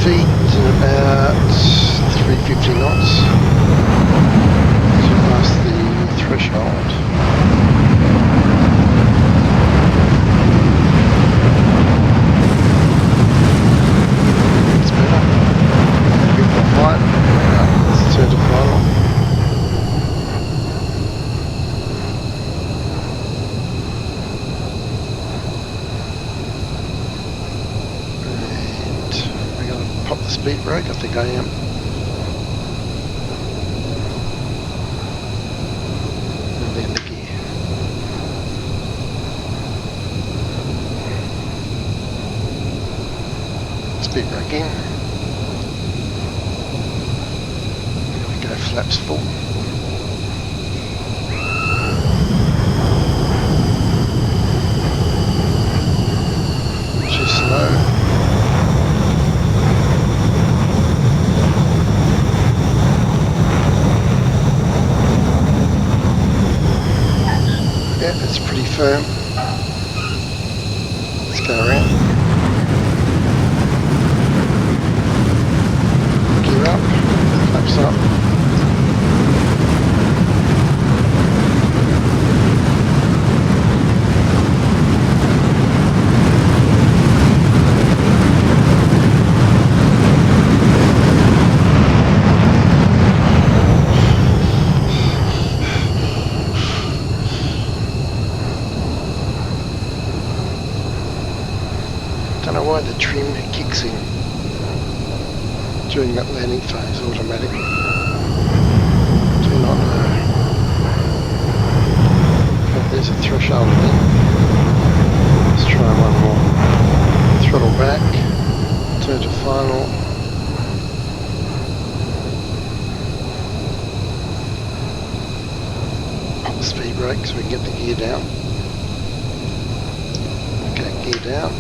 feet and about 350 knots to pass the threshold. It's better. A bit more height. Let's turn to final. Pop the speed brake, I think I am. And then the gear. Speed brake in. Here we go, flaps full. Too slow. Yeah, it's pretty firm. Let's go around. Gear up, flaps up. Don't know why the trim kicks in during that landing phase automatically. Do not know. Oh, there's a threshold again. Let's try one more. Throttle back, turn to final. Pop the speed brake so we can get the gear down. Okay, gear down.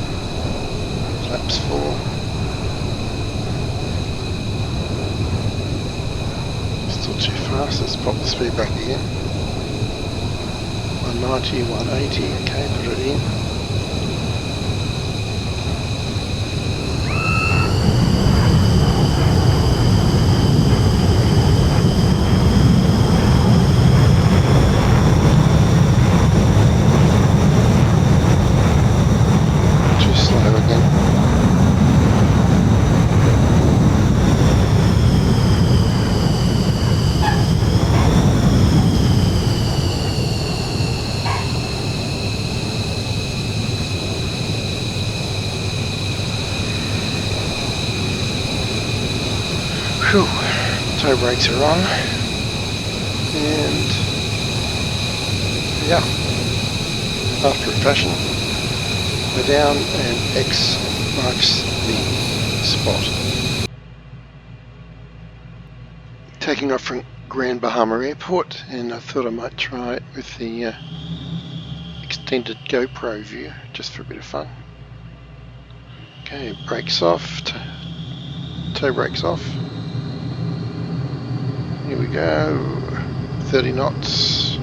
Flaps full. Still too fast, let's pop the speed back again. 190, 180, okay, put it in. Too slow again. Whew. Toe brakes are on, and yeah, after a fashion, we're down and X marks the spot. Taking off from Grand Bahama Airport, and I thought I might try it with the extended GoPro view, just for a bit of fun. Okay, brakes off, toe brakes off. Here we go, 30 knots,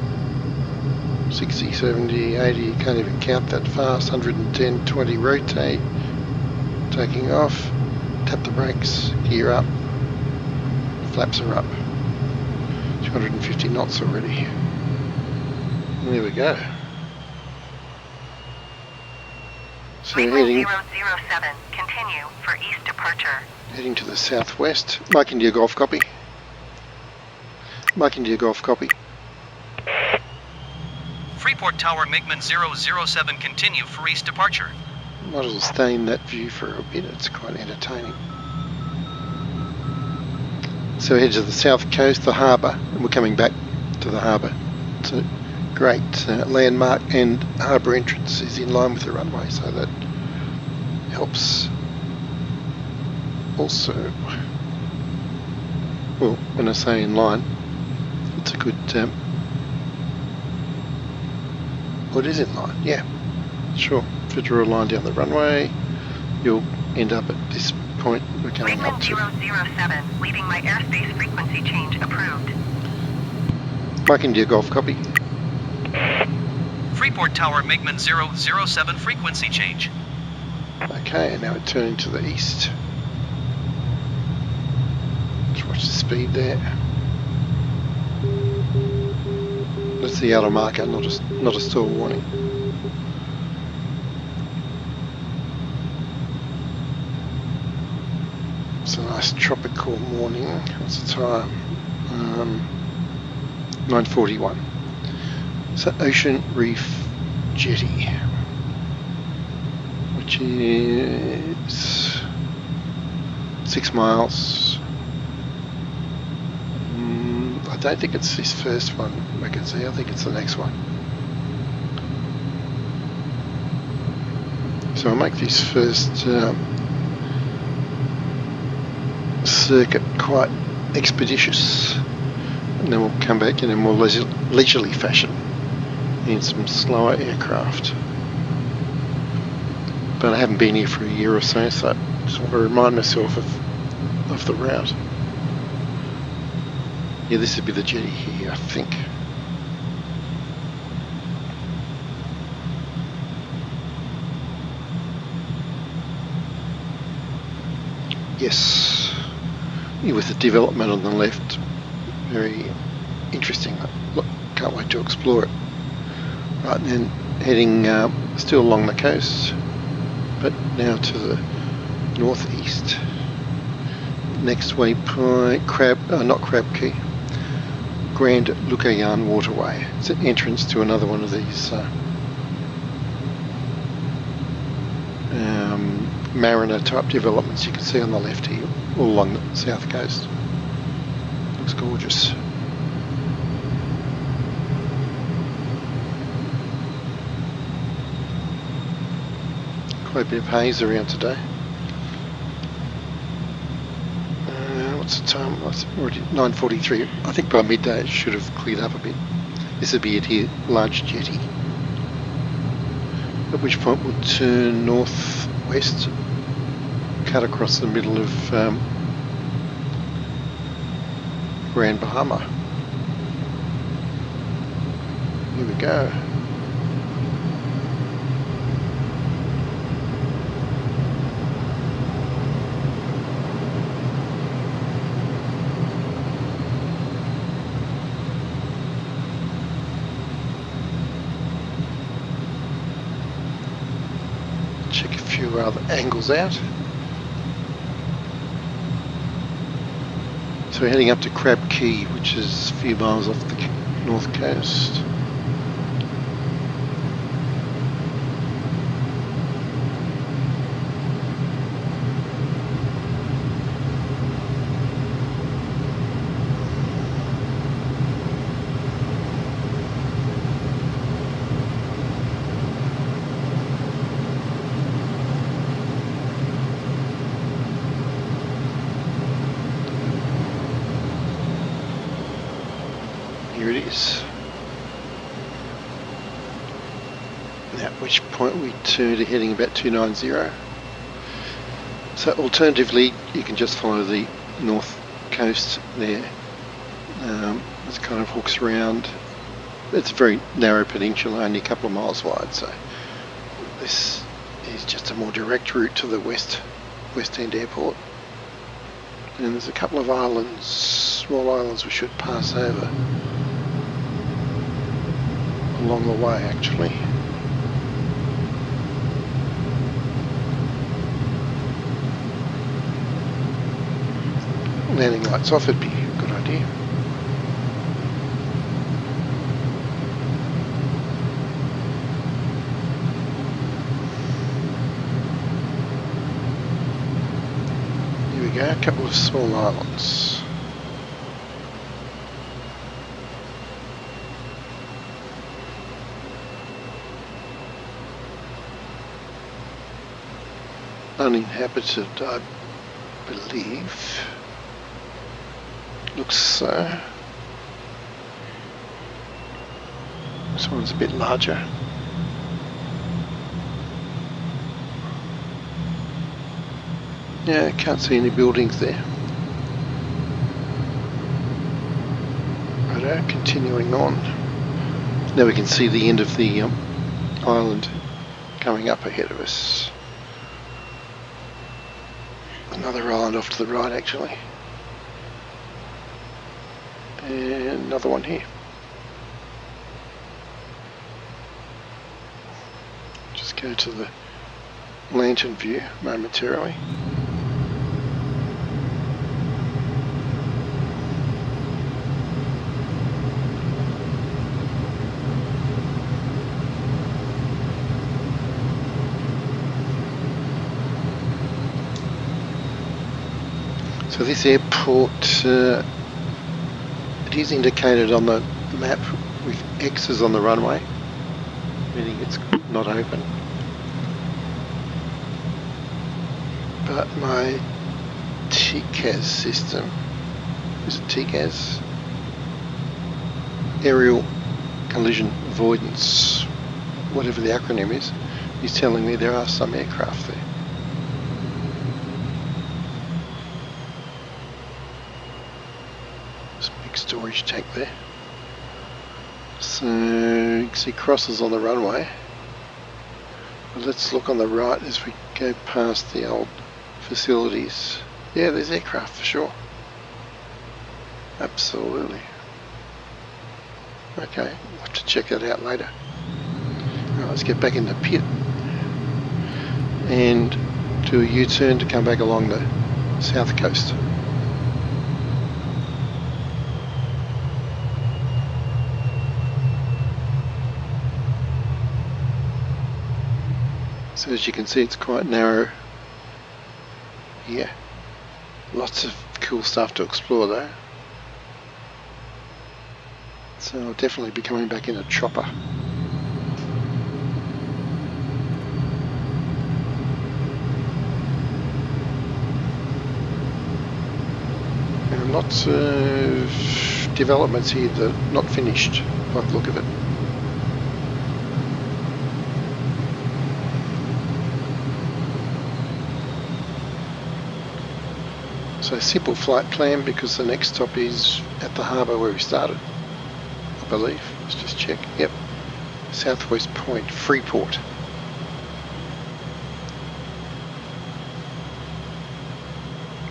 60, 70, 80, you can't even count that fast, 110, 20, rotate, taking off, tap the brakes, gear up, flaps are up, 250 knots already. And there we go. So we're heading 007, continue for east departure. Heading to the southwest. Mike India Golf copy. Mike India Golf copy. Freeport Tower MiGMan 007, continue for east departure. Might as well stay in that view for a bit, it's quite entertaining. So we head to the south coast, the harbour, and we're coming back to the harbour. It's a great landmark, and harbour entrance is in line with the runway, so that helps. Also, well, when I say in line, it's a good, well, it is in line, yeah, sure. If you draw a line down the runway, you'll end up at this point we're coming up to. MiGMan 007, leaving my airspace frequency change approved. Mike India Golf copy. Freeport Tower MiGMan 007, frequency change. Okay, and now we're turning to the east. Just watch the speed there. That's the outer marker, not a stall warning. It's a nice tropical morning. What's the time? 9:41. So Ocean Reef Jetty, which is 6 miles. I don't think it's this first one we can see. I think it's the next one. So I'll make this first circuit quite expeditious, and then we'll come back in a more leisurely fashion in some slower aircraft. But I haven't been here for a year or so, so I just want to remind myself of the route. Yeah, this would be the jetty here, I think. Yes, yeah, with the development on the left, very interesting. Look, can't wait to explore it. Right, and then heading still along the coast, but now to the northeast. Next waypoint, not Crab Key, Grand Lucayan Waterway. It's an entrance to another one of these mariner type developments you can see on the left here, all along the south coast. Looks gorgeous. Quite a bit of haze around today. What's the time? It's already 9:43. I think by midday it should have cleared up a bit. This would be it here, large jetty. At which point we'll turn northwest, cut across the middle of Grand Bahama. Here we go. Check a few other angles out. So we're heading up to Crab Key, which is a few miles off the north coast. Here it is. And at which point we turn to heading about 290. So alternatively, you can just follow the north coast there. It kind of hooks around. It's a very narrow peninsula, only a couple of miles wide, so this is just a more direct route to the West End Airport. And there's a couple of islands, small islands we should pass over along the way actually. Landing lights off would be a good idea. Here we go, a couple of small islands. Uninhabited, I believe. Looks so. This one's a bit larger. Yeah, can't see any buildings there. Righto, continuing on. Now we can see the end of the island coming up ahead of us. Another island off to the right actually. And another one here. Just go to the lantern view momentarily. So this airport, it is indicated on the map with X's on the runway, meaning it's not open. But my TCAS system, is it TCAS? Aerial Collision Avoidance, whatever the acronym is telling me there are some aircraft there. There's a big storage tank there. So you can see crosses on the runway. But let's look on the right as we go past the old facilities. Yeah, there's aircraft for sure. Absolutely. Okay, we'll have to check that out later. Right, let's get back in the pit and do a U-turn to come back along the south coast. So as you can see, it's quite narrow here. Lots of cool stuff to explore though. So I'll definitely be coming back in a chopper. And lots of developments here that are not finished by the look of it. So simple flight plan because the next stop is at the harbour where we started, I believe. Let's just check. Yep. Southwest Point, Freeport.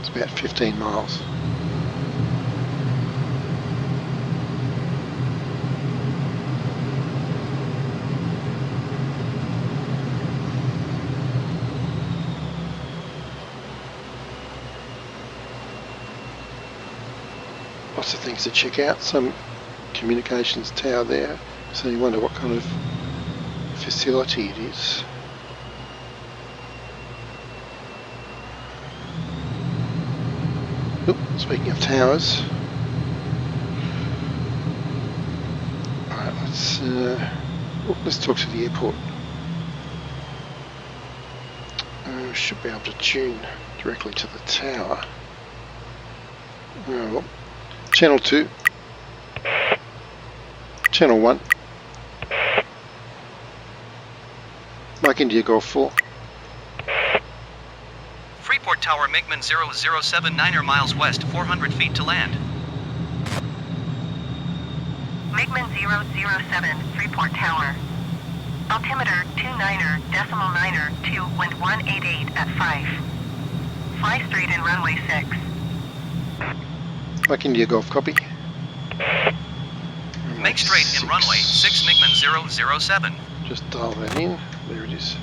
It's about 15 miles. Lots of things to check out. Some communications tower there, so you wonder what kind of facility it is. Oop, speaking of towers, alright, let's talk to the airport. Should be able to tune directly to the tower. Oh, well. Channel 2, Channel 1, Mike India Golf 4. Freeport Tower MiGMan 007 9er miles west, 400 feet to land. MiGMan 007, Freeport Tower. Altimeter 29er, decimal 9er, 2, wind 188 at 5. Fly straight in runway 6. Mike India Golf, copy. Make straight in runway 6 MiGMan 007. Just dial that in. There it is.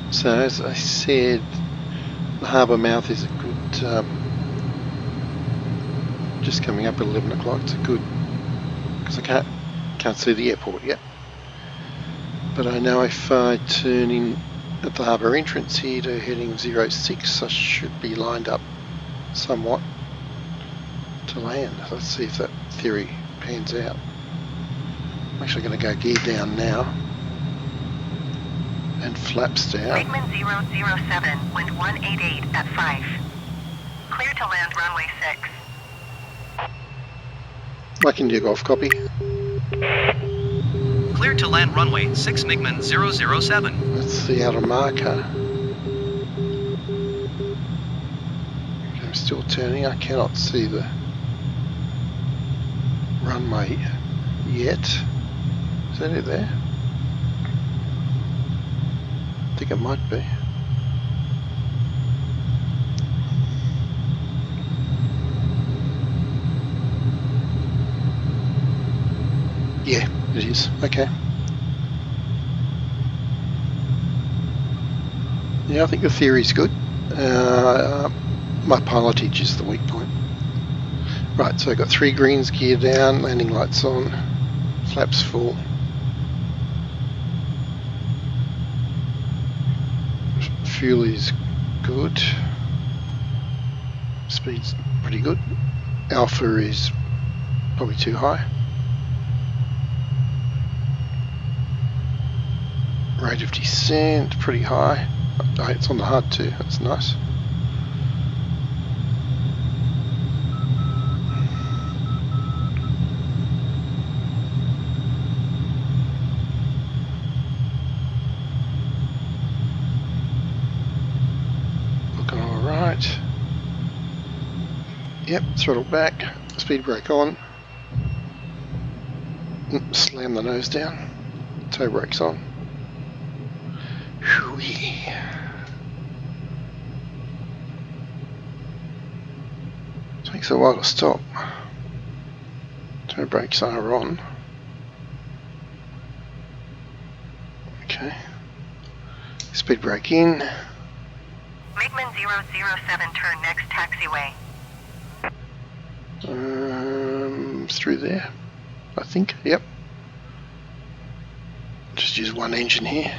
So as I said, the harbour mouth is a good, just coming up at 11 o'clock, it's a good, because I can't see the airport yet. But I know if I turn in at the harbour entrance here to heading 06, I should be lined up somewhat to land. Let's see if that theory pans out. I'm actually going to go gear down now and flaps down. MiGMan 007, wind 188 at 5. Clear to land runway 6. Mike India Golf, copy. Clear to land runway 6 MiGMan 007. That's the outer marker. I'm still turning. I cannot see the runway yet. Is that it there? I think it might be. Yeah, it is. Okay. Yeah, I think the theory's good. My pilotage is the weak point. Right, so I've got 3 greens, gear down, landing lights on, flaps full. Fuel is good. Speed's pretty good. Alpha is probably too high. Rate of descent, pretty high. Oh, it's on the HUD too, that's nice. Looking alright. Yep, throttle back, speed brake on. Slam the nose down, toe brakes on. Whee. Takes a while to stop. Toe brakes are on. Okay. Speed brake in. MiGMan 007, turn next taxiway. Through there, I think. Yep. Just use one engine here.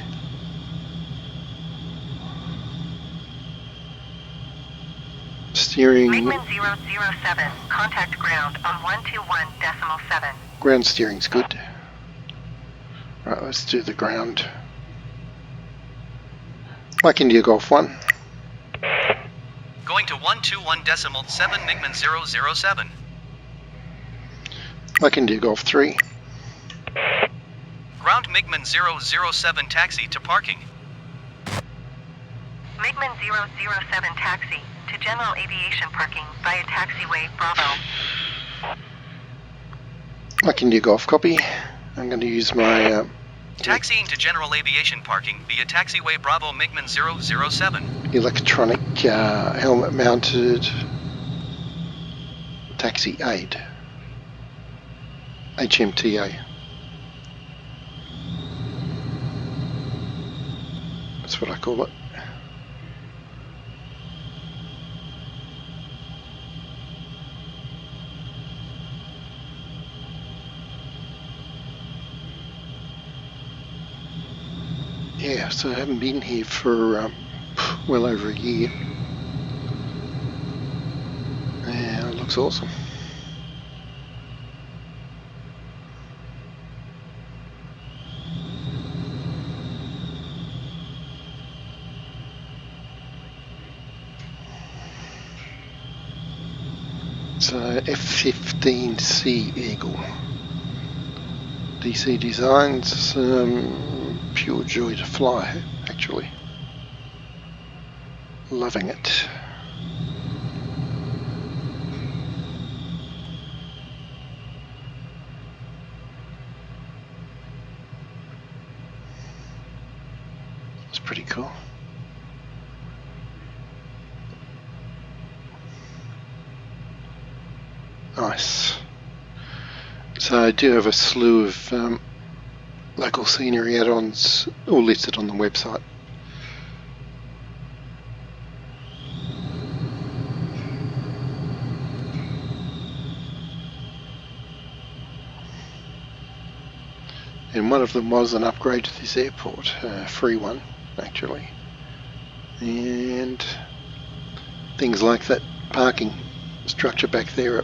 Steering. MiGMan 007, contact ground on 121.7. Ground steering's good. Right, let's do the ground. Like India Golf 1. Going to 121.7 MiGMan 007. Like India Golf 3. Ground MiGMan 007 taxi to parking. MiGMan 007 taxi to general aviation parking via taxiway Bravo. Like India Golf copy. I'm going to use my Taxiing to general aviation parking via taxiway Bravo MiGMan 007. electronic helmet mounted taxi aid. HMTA. That's what I call it. Yeah, so I haven't been here for well over a year. Yeah, it looks awesome. So F-15C Eagle. DC Designs, pure joy to fly, actually. Loving it. It's pretty cool. Nice. So I do have a slew of local scenery add-ons all listed on the website. And one of them was an upgrade to this airport, a free one actually. And things like that parking structure back there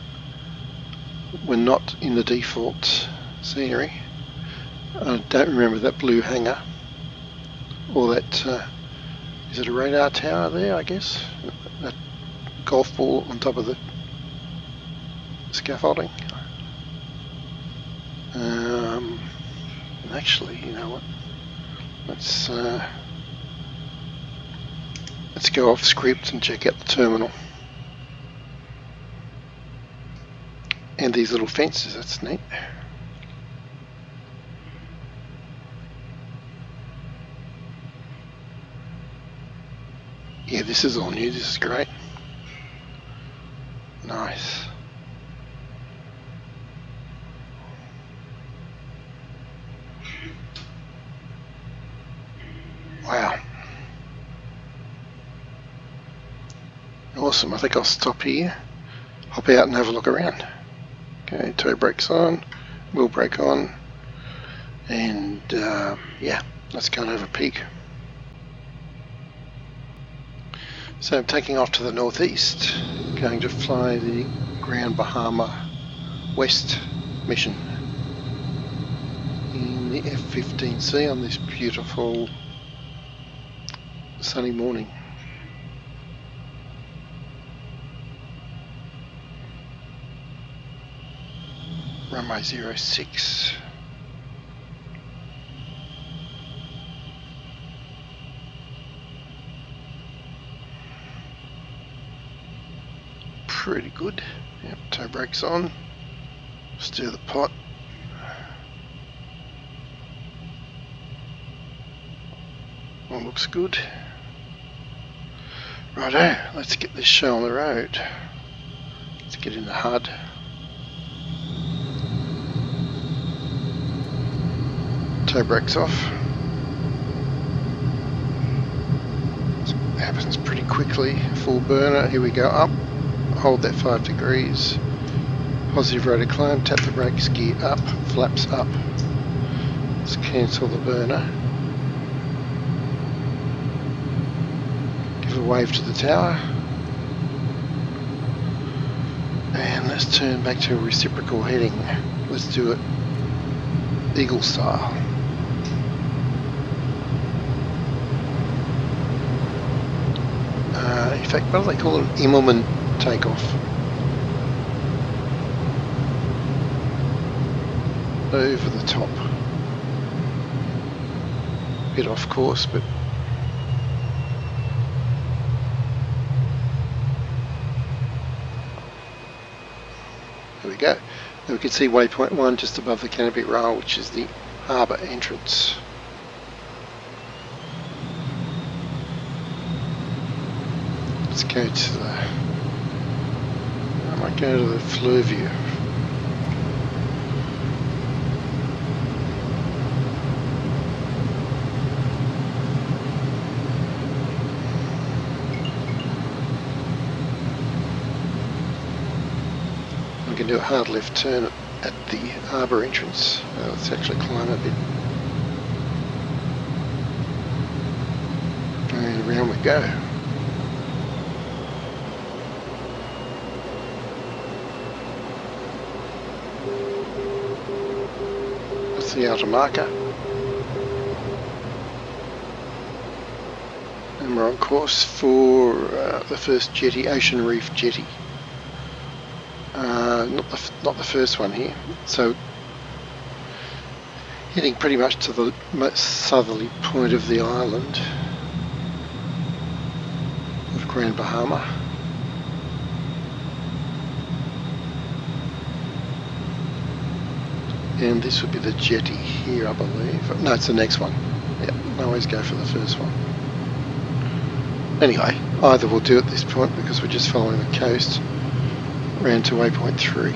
were not in the default scenery. I don't remember that blue hangar or that, is it a radar tower there, I guess? That golf ball on top of the scaffolding. Actually, you know what? Let's go off script and check out the terminal. And these little fences, that's neat. Yeah, this is all new, this is great. Nice. Awesome, I think I'll stop here, hop out and have a look around. Okay, tow brakes on, wheel brake on, and yeah, let's go and have a peek. So I'm taking off to the northeast, going to fly the Ground Bahama West mission in the F-15C on this beautiful sunny morning. Runway 06. Pretty good. Yep, tow brakes on. Stir the pot. All looks good. Righto, let's get this show on the road. Let's get in the HUD. Tow brakes off. It happens pretty quickly. Full burner, here we go, up. Hold that 5 degrees. Positive rate of climb, tap the brakes, gear up, flaps up. Let's cancel the burner. Give a wave to the tower. And let's turn back to a reciprocal heading. Let's do it eagle style. In fact, what do they call it? Immelman takeoff. Over the top. Bit off course, but there we go. And we can see waypoint 1 just above the canopy rail, which is the harbour entrance. Let's go to the, I might go to the fleur view. We can do a hard left turn at the harbour entrance. Let's actually climb a bit. And around we go. That's the outer marker. And we're on course for the first jetty, Ocean Reef Jetty. Not the first one here. So heading pretty much to the most southerly point of the island of Grand Bahama. And this would be the jetty here, I believe. No, it's the next one. Yeah, I always go for the first one. Anyway, either will do at this point because we're just following the coast round to waypoint 3.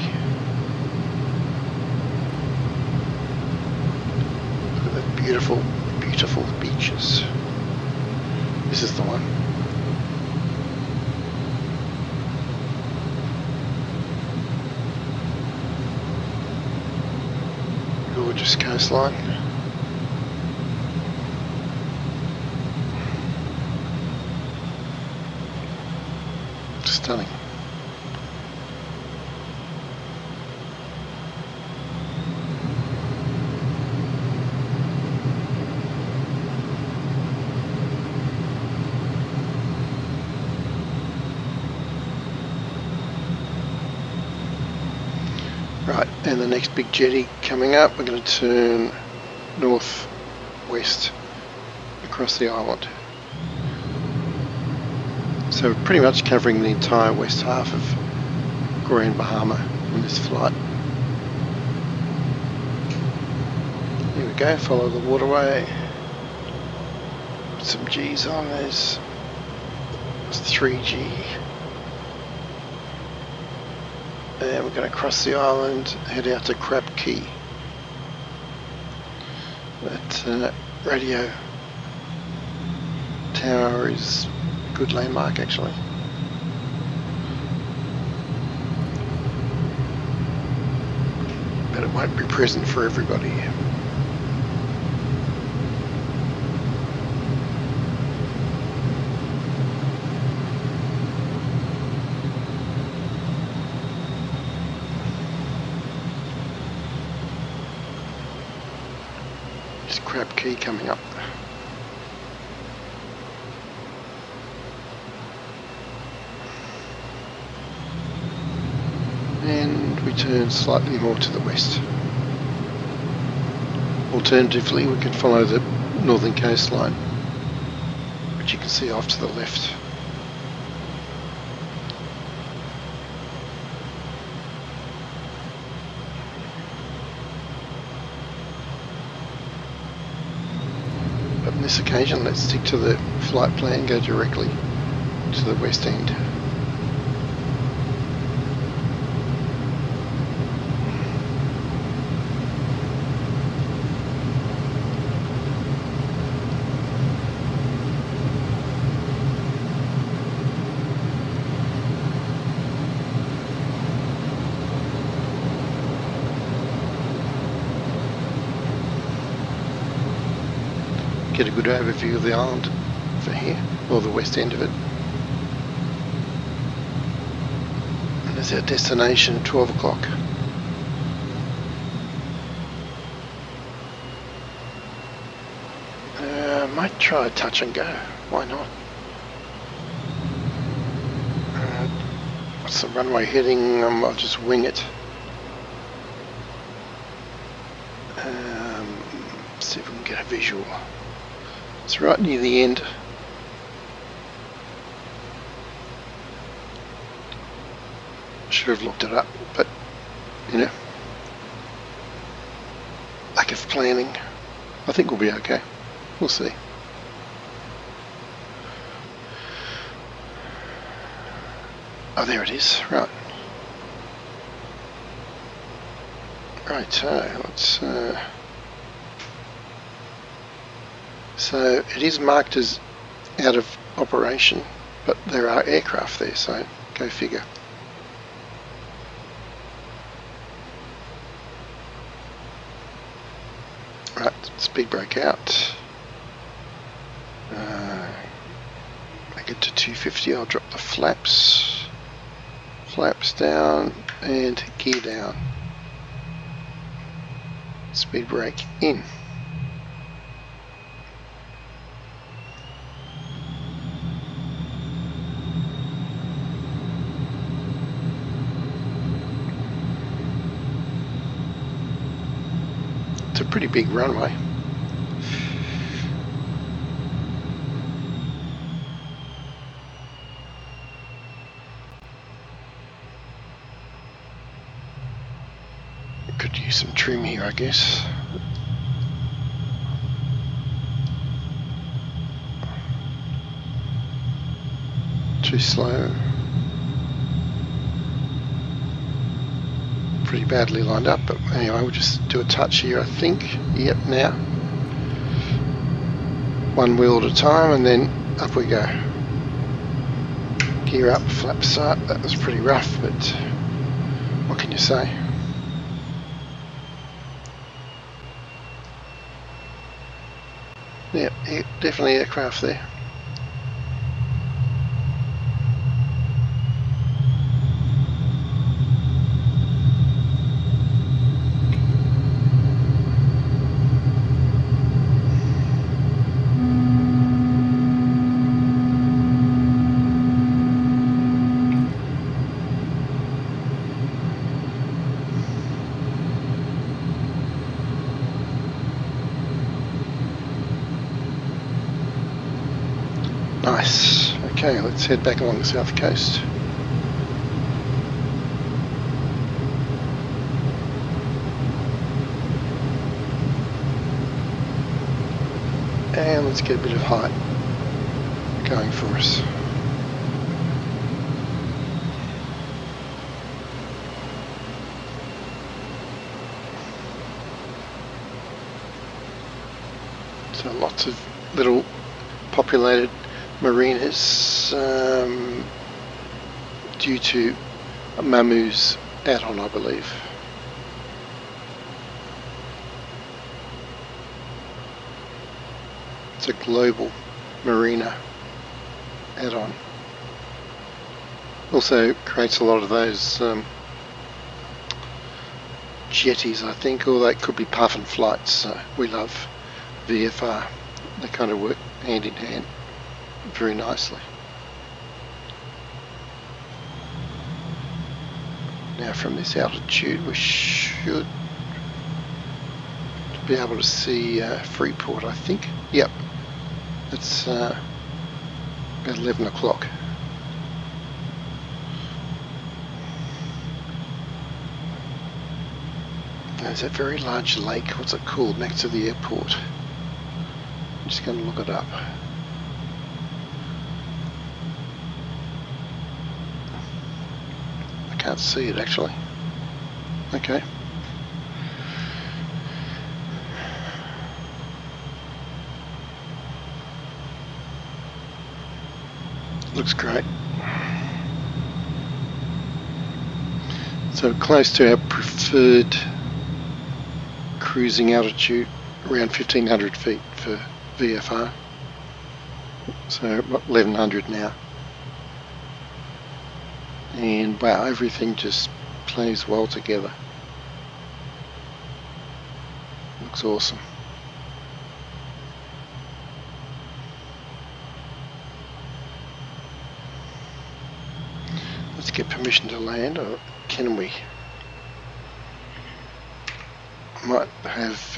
Look at the beautiful, beautiful beaches. This is the one. Gorgeous coastline. Stunning. Right, and the next big jetty coming up, we're going to turn north-west across the island. So we're pretty much covering the entire west half of Grand Bahama on this flight. Here we go, follow the waterway. Put some G's on, there's 3G. And we're going to cross the island, head out to Crab Key. That radio tower is a good landmark actually. but it won't be present for everybody. Just crab key coming up. And we turn slightly more to the west. Alternatively, we can follow the northern coastline, which you can see off to the left. But on this occasion, let's stick to the flight plan, go directly to the west end. Get a good overview of the island for here, or the west end of it. And there's our destination at 12 o'clock. Might try touch and go, why not? What's the runway heading? I'll just wing it. See if we can get a visual. It's right near the end. Should have looked it up, but you know, lack of planning. I think we'll be okay. We'll see. Oh, there it is. Right. Right. Let's. So it is marked as out of operation, but there are aircraft there, so go figure. Right, speed brake out. Make it to 250, I'll drop the flaps. Flaps down and gear down. Speed brake in. It's a pretty big runway. Could use some trim here, I guess. Too slow. Pretty badly lined up, but anyway, we'll just do a touch here, I think. Yep, now. One wheel at a time, and then up we go. Gear up, flaps up. That was pretty rough, but what can you say? Yep, definitely aircraft there. Nice. Okay, let's head back along the south coast. And let's get a bit of height going for us. So lots of little populated marinas due to Mamu's add-on, I believe. It's a global marina add-on. Also creates a lot of those jetties, I think, or that could be puffin flights. So we love VFR. They kind of work hand in hand very nicely. Now from this altitude we should be able to see Freeport, I think. Yep, it's about 11 o'clock. There's that very large lake, what's it called, next to the airport. I'm just going to look it up. I can't see it actually. Okay. Looks great. So close to our preferred cruising altitude, around 1500 feet for VFR. So 1100 now. And wow, everything just plays well together. Looks awesome. Let's get permission to land, or can we? Might have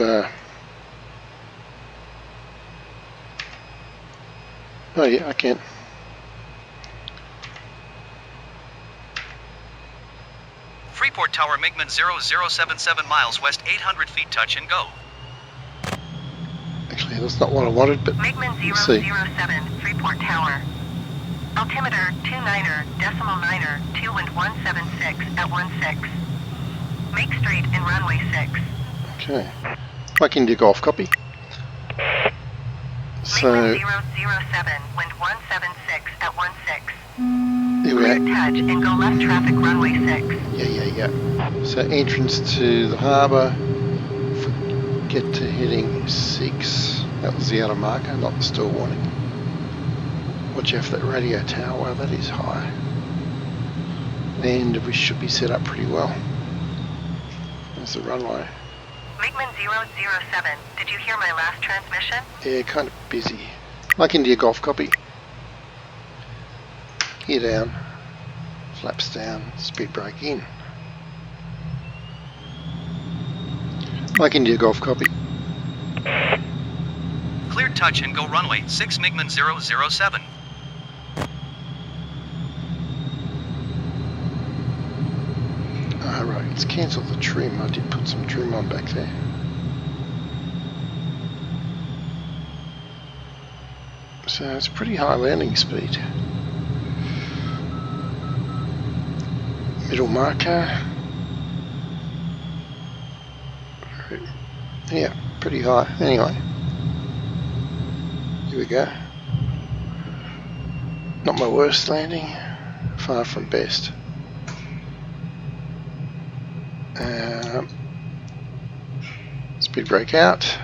oh yeah, I can. Freeport Tower, MiGMan 0077 miles west, 800 feet, touch and go. Actually, that's not what I wanted, but MiGMan let's see. 007, Freeport Tower. Altimeter 29er, decimal 9er, 2 wind 176 at 16. Make straight in runway 6. Okay. Mike India Golf, copy. So, MiGMan 007, wind 176 at 16. here we Clear are. touch and go left traffic runway 6. Yeah. So entrance to the harbour. If we get to heading 6, that was the outer marker, not the stall warning. Watch out for that radio tower, wow, that is high. And we should be set up pretty well. There's the runway. MiGMan 007, did you hear my last transmission? Yeah, kind of busy. Like India Golf, copy. Gear down, flaps down, speed brake in. Like India Golf, copy. Clear touch and go runway 6, MiGMan 007. Right, let's cancel the trim. I did put some trim on back there. So it's pretty high landing speed. Middle marker. Yeah, pretty high. Anyway, here we go. Not my worst landing, far from best. Speed brake out,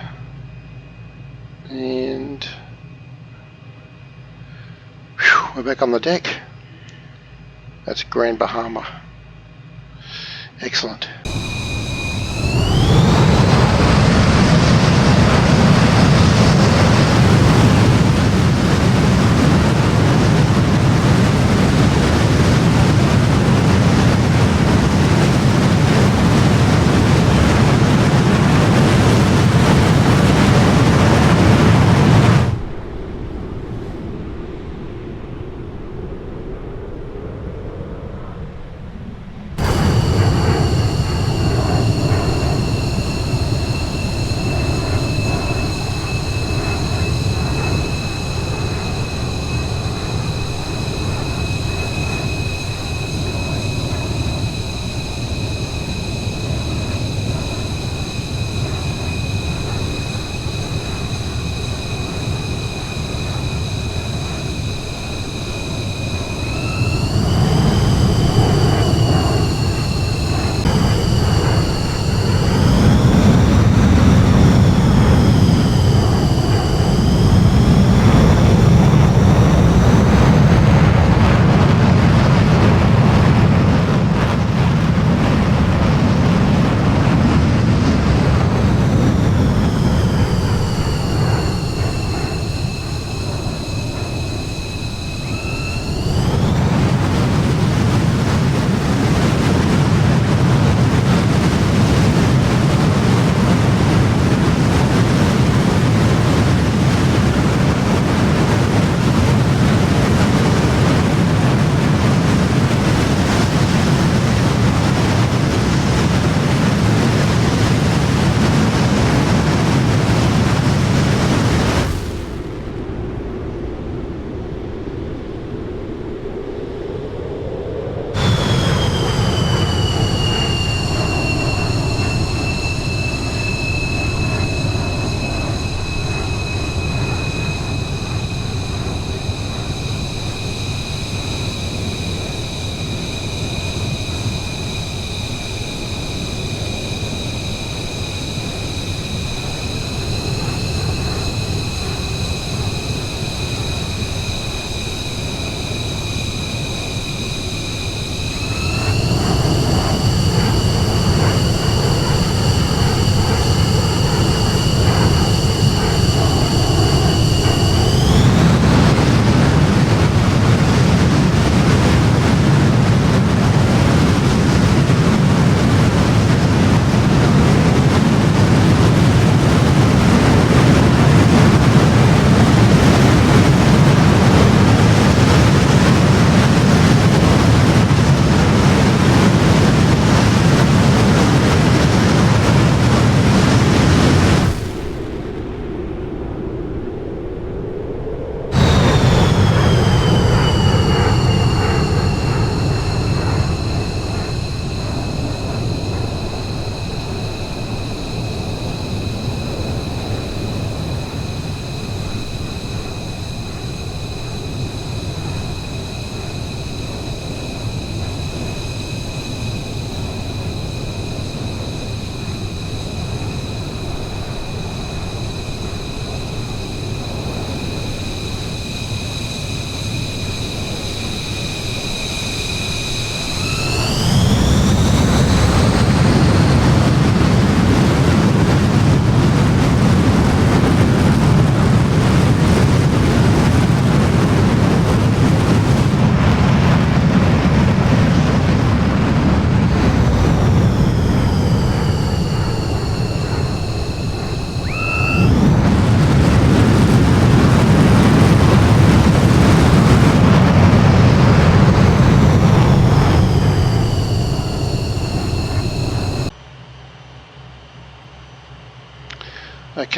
and whew, we're back on the deck. That's Grand Bahama. Excellent.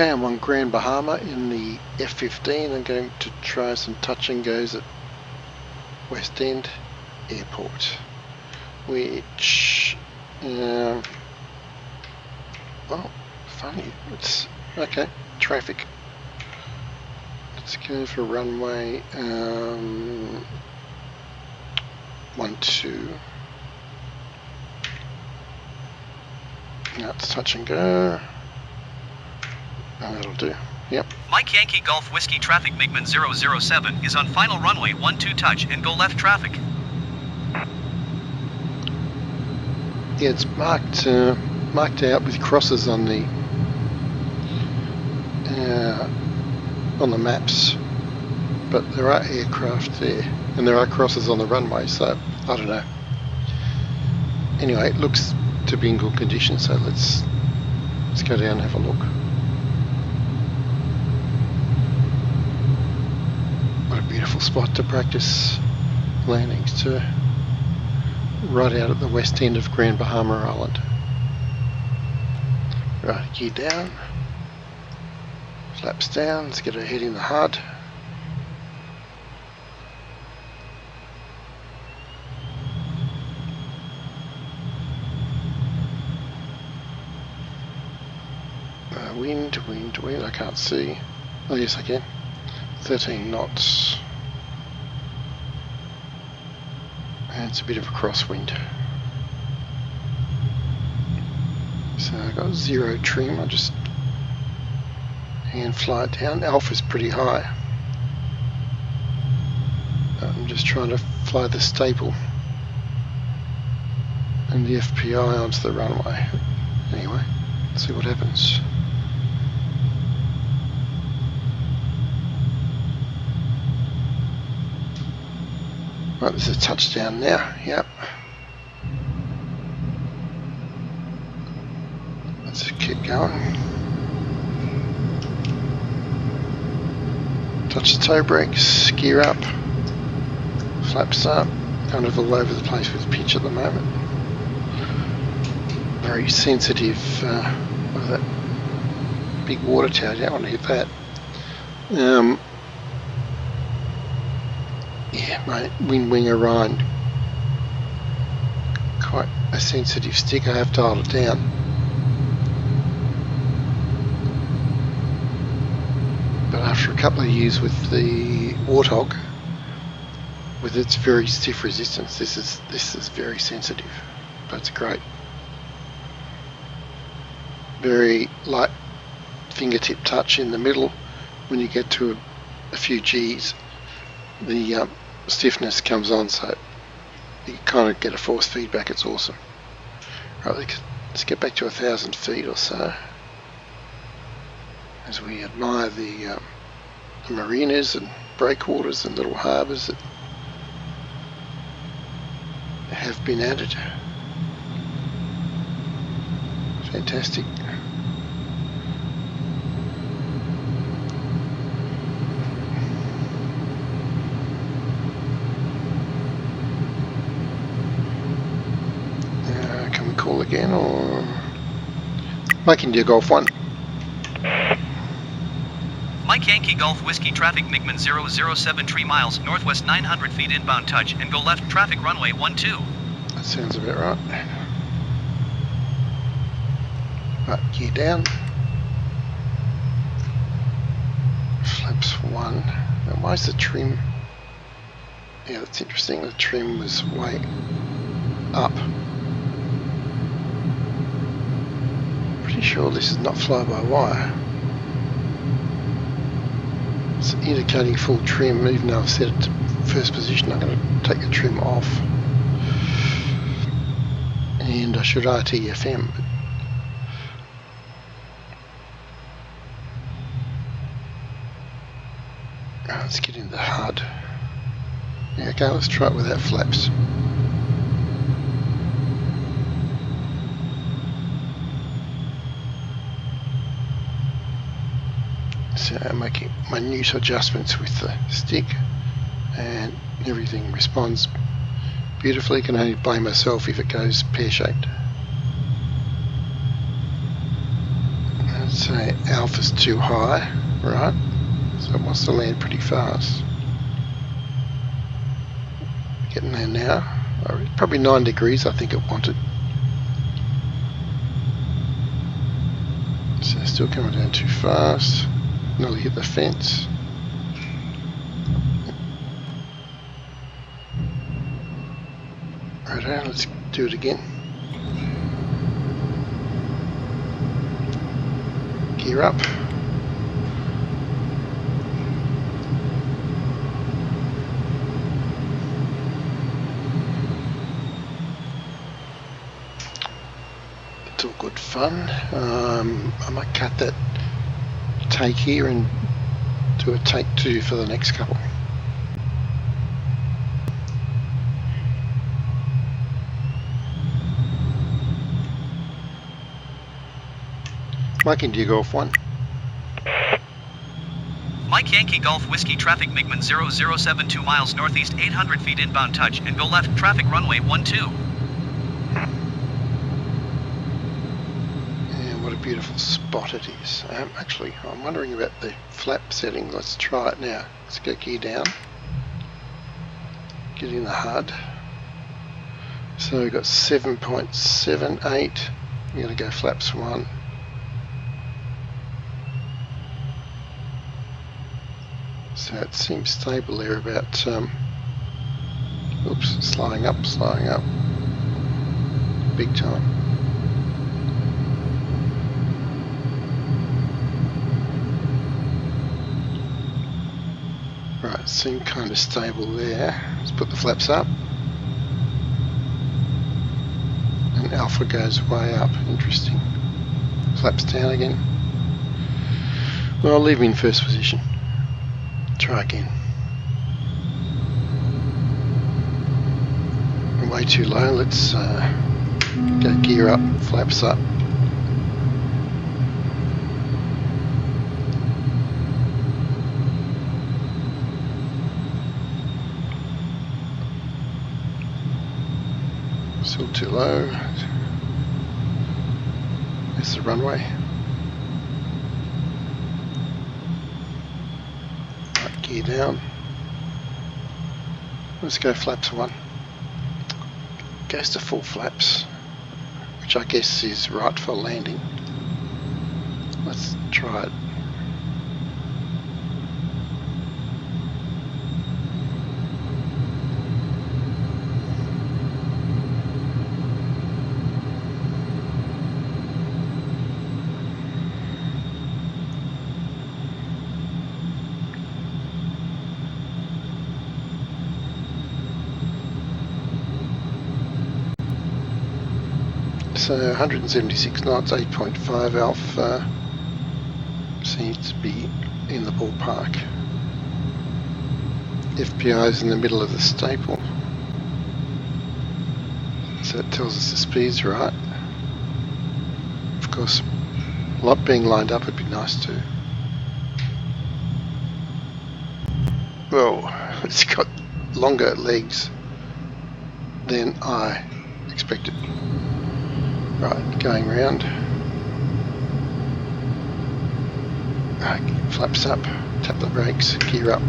Okay, I'm on Grand Bahama in the F-15. I'm going to try some touch and goes at West End Airport, which, well, funny, it's, okay, traffic. Let's go for runway 12. Now it's touch and go. Oh, that'll do. Yep. Mike Yankee Golf Whiskey traffic MiGMan 007 is on final runway 12 touch and go left traffic. Yeah, it's marked out with crosses on the maps, but there are aircraft there and there are crosses on the runway, so I don't know. Anyway, it looks to be in good condition, so let's go down and have a look. What a beautiful spot to practice landings too. Right out at the west end of Grand Bahama Island. Right, gear down. Flaps down, let's get her head in the HUD. Wind, I can't see. Oh yes I can. 13 knots. And it's a bit of a crosswind. So I've got 0 trim, I'll just hand fly it down. Alpha's pretty high. I'm just trying to fly the staple and the FPI onto the runway. Anyway, let's see what happens. Right, there's a touchdown now, yep. Let's keep going. Touch the toe brakes, gear up, flaps up, kind of all over the place with pitch at the moment. Very sensitive of that big water tower, you don't want to hit that. Yeah, my wing Orion, quite a sensitive stick, I have dialed it down. But after a couple of years with the Warthog, with its very stiff resistance, this is very sensitive. That's great. Very light fingertip touch in the middle. When you get to a few G's, the stiffness comes on, so you kind of get a force feedback. It's awesome. Right, let's get back to 1,000 feet or so as we admire the marinas and breakwaters and little harbours that have been added. Fantastic. Can we call again, or Mike India Golf 1? Mike Yankee Golf Whiskey traffic MiGMan 007 3 miles northwest 900 feet inbound touch and go left traffic runway 12. That sounds about right. Right, gear down. Flaps 1. Now why is the trim? Yeah, that's interesting. The trim was way up. Pretty sure this is not fly-by-wire. It's indicating full trim, even though I've set it to first position. I'm going to take the trim off. And I should RTFM. Let's get in the HUD. Yeah, okay, let's try it without flaps. So I'm making minute adjustments with the stick and everything responds beautifully. Can only blame myself if it goes pear-shaped. say alpha's too high, right? So it wants to land pretty fast. Getting there now. Probably 9 degrees I think it wanted. So still coming down too fast. Nearly hit the fence. Righto, let's do it again. Gear up. It's all good fun. I might cut that take here and do a take 2 for the next couple. Mike India Golf 1. Mike Yankee Golf Whiskey traffic MiGMan 0072 miles northeast 800 feet inbound touch and go left traffic runway 12. And what a beautiful spot it is. Actually, I'm wondering about the flap setting. Let's try it now. Let's go gear down. Get in the HUD. So we've got 7.78. We're going to go flaps 1. So it seems stable there about, oops, slowing up, big time. Right, seemed kind of stable there. Let's put the flaps up. And alpha goes way up, interesting. Flaps down again. Well, I'll leave him in first position. Try again. Way too low. Let's go gear up, flaps up. Still too low. There's the runway. Gear down. Let's go flaps 1. Goes to full flaps, which I guess is right for landing. Let's try it. So 176 knots, 8.5 alpha, seems to be in the ballpark. FPI is in the middle of the staple, so it tells us the speed's right. Of course, a lot being lined up would be nice too. Well, it's got longer legs than I expected. Right, going round. Flaps up, tap the brakes, gear up.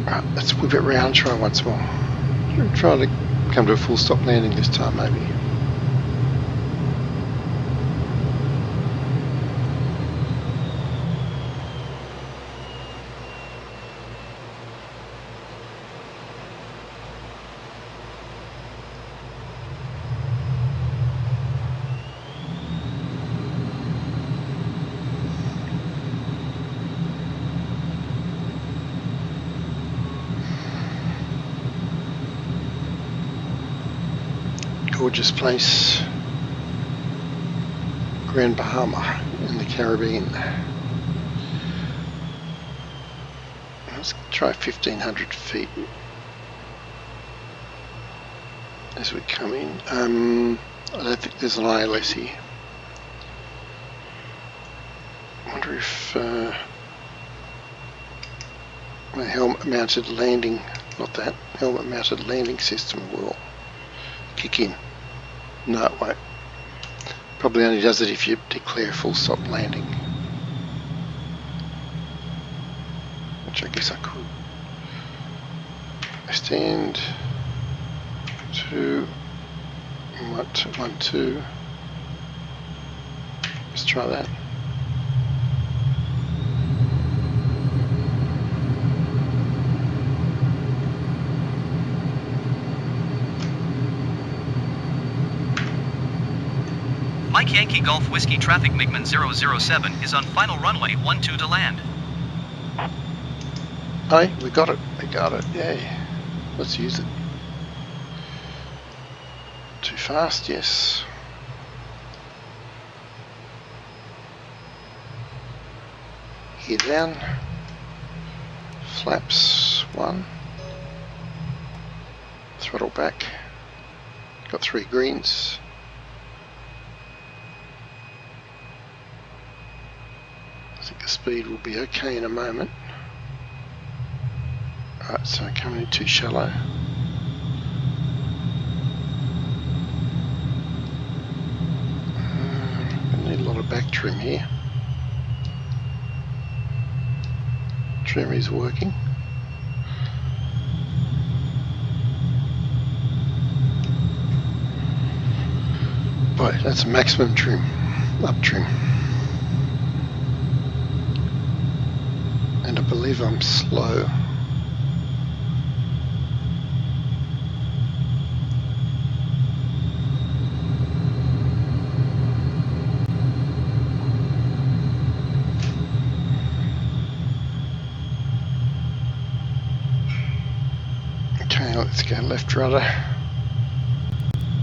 Right, let's whip it round, try once more. Try to come to a full stop landing this time maybe. Gorgeous place, Grand Bahama in the Caribbean. Let's try 1500 feet as we come in. I don't think there's an ILS here. I wonder if the helmet mounted landing, not that, helmet mounted landing system will kick in. No, it won't. Probably only does it if you declare full stop landing. Which I guess I could. Extend to 1-2. Let's try that. Mike Yankee Golf Whiskey Traffic MiGMan 007 is on final runway 12 to land. Hey, we got it. We got it. Yay. Let's use it. Too fast, yes. Gear down. Flaps 1. Throttle back. Got 3 greens. I think the speed will be okay in a moment. Alright, so coming in too shallow. Need a lot of back trim here. Trim is working. Boy, that's maximum trim, up trim. And I believe I'm slow. Okay, let's go left rudder.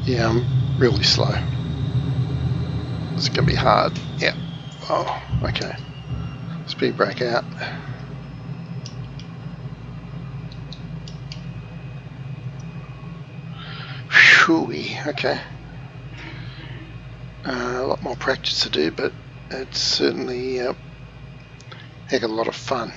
Yeah, I'm really slow. It's going to be hard. Yeah. Oh, okay. Speed brake out. Whew-wee. Okay. A lot more practice to do, but it's certainly a heck of a lot of fun.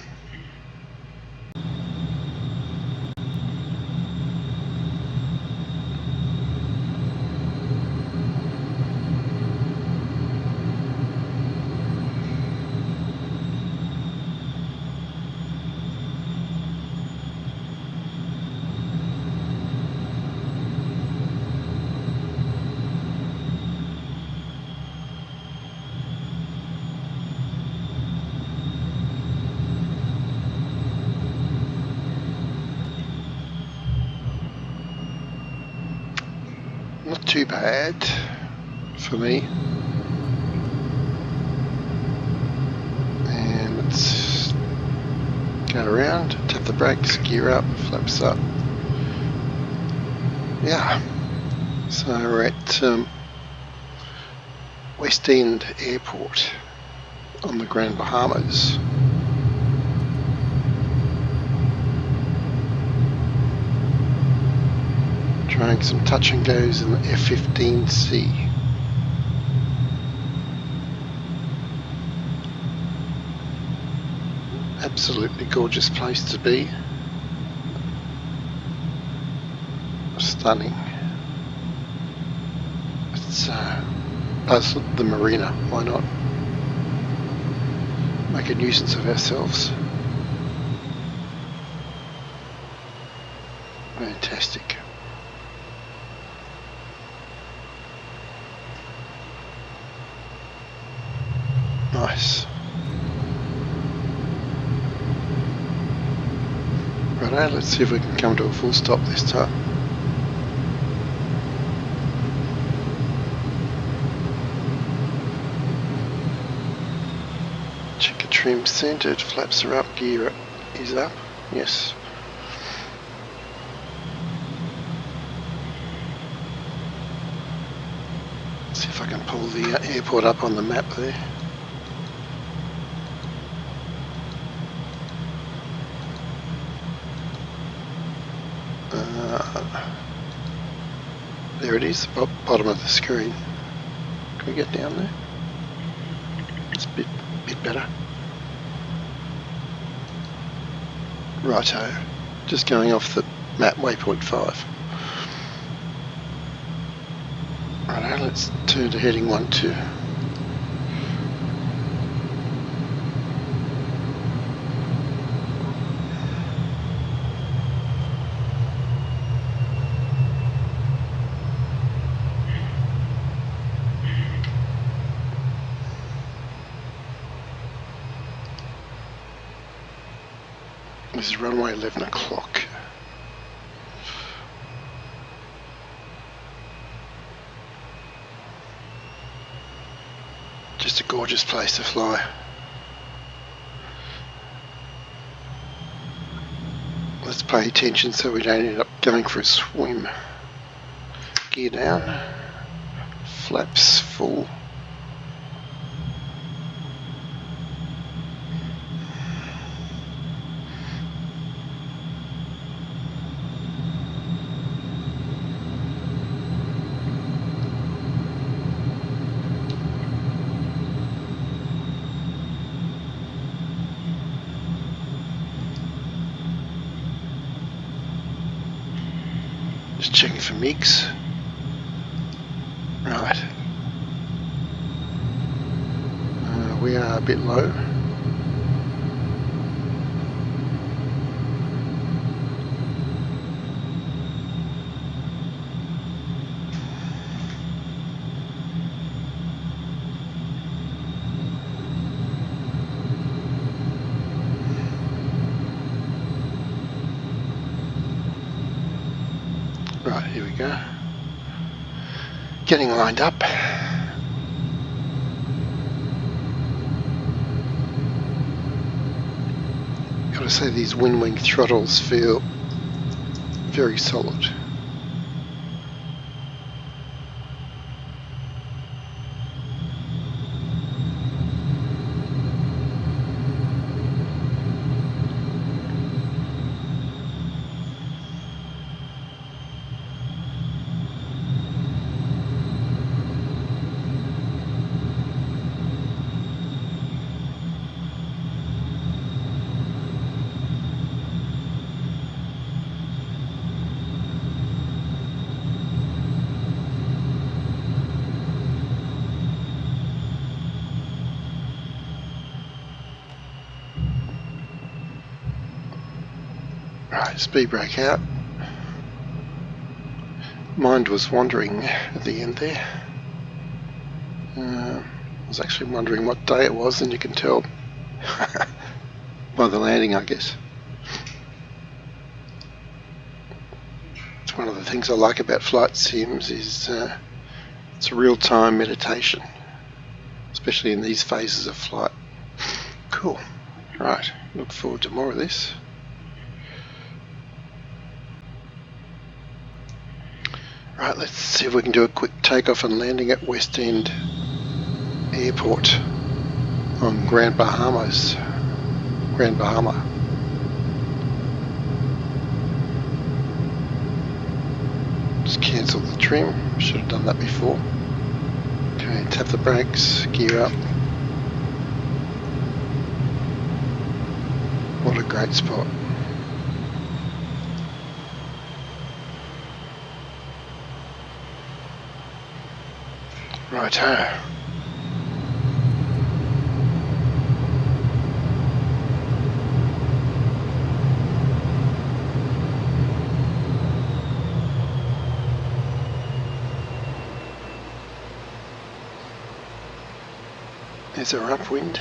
Not too bad for me. And let's go around, tap the brakes, gear up, flaps up. Yeah, so we're at West End Airport on the Grand Bahamas. Trying some touch and goes in the F-15C. Absolutely gorgeous place to be. Stunning. It's plus the marina, why not? Make a nuisance of ourselves. Fantastic. Nice. Righto, let's see if we can come to a full stop this time. Check a trim centered, flaps are up, gear is up. Yes. See if I can pull the airport up on the map there. There it is, the bottom of the screen. Can we get down there? It's a bit better. Righto, just going off the map waypoint 5. Righto, let's turn to heading 12. This is runway 11 o'clock. Just a gorgeous place to fly. Let's pay attention so we don't end up going for a swim. Gear down, flaps full. Just checking for MiGs. Right. We are a bit low. Right, here we go. Getting lined up. Gotta say these wind wing throttles feel very solid. Right, speed brake out. Mind was wandering at the end there. I was actually wondering what day it was, and you can tell by the landing, I guess. It's one of the things I like about flight sims is it's a real-time meditation, especially in these phases of flight. Cool. Right, look forward to more of this. Right, let's see if we can do a quick takeoff and landing at West End Airport on Grand Bahama. Just cancel the trim, should have done that before. Okay, tap the brakes, gear up. What a great spot. Righto. There's our upwind.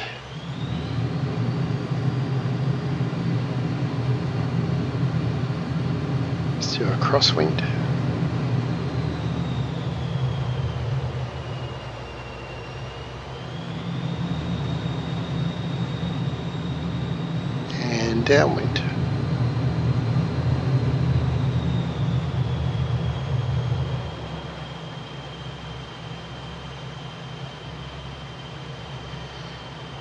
Let's do a crosswind. And downwind.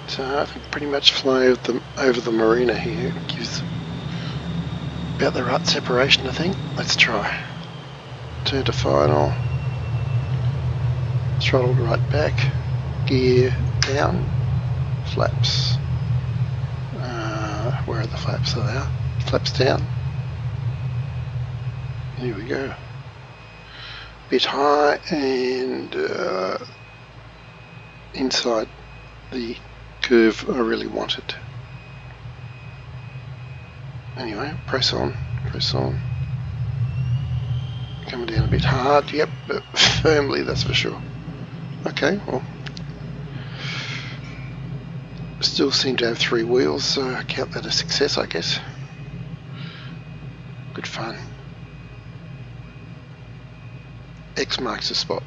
So I think pretty much fly over the marina here. It gives about the right separation, I think. Let's try. Turn to final. Throttle right back. Gear down. Flaps. Where are the flaps? There they are. Flaps down. Here we go. bit high and inside the curve I really wanted. Anyway, press on, press on. Coming down a bit hard, yep, but firmly, that's for sure. Okay, well, still seem to have 3 wheels, so I count that a success, I guess. Good fun. X marks the spot.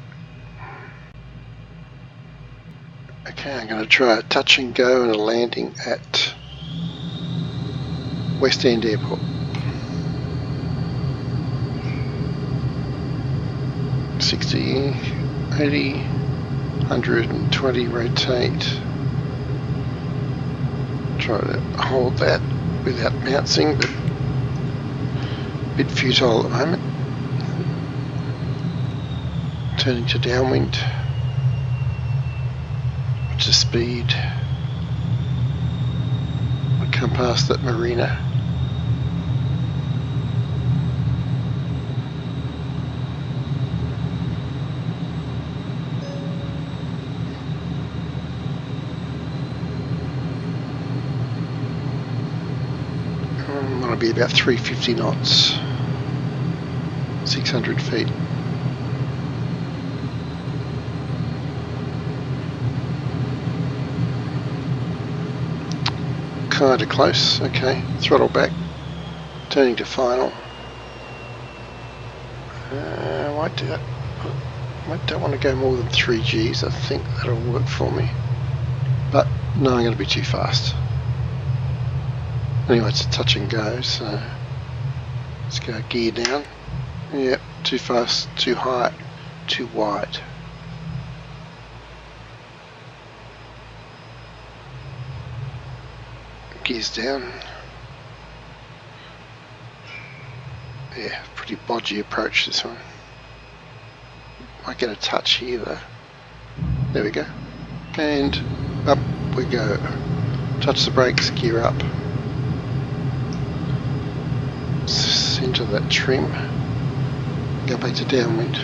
Okay, I'm going to try a touch and go and a landing at West End Airport. 60, 80, 120, rotate. Try to hold that without bouncing, but a bit futile at the moment. Turning to downwind. Watch the speed. I come past that marina. That'll be about 350 knots, 600 feet. Kinda close, okay, throttle back, turning to final. I don't want to go more than 3 Gs, I think that'll work for me. But no, I'm going to be too fast. Anyway, it's a touch and go, so let's go gear down. Yep, too fast, too high, too wide. Gears down. Yeah, pretty bodgy approach this one. Might get a touch here though. There we go. And up we go. Touch the brakes, gear up. Center that trim. Go back to downwind.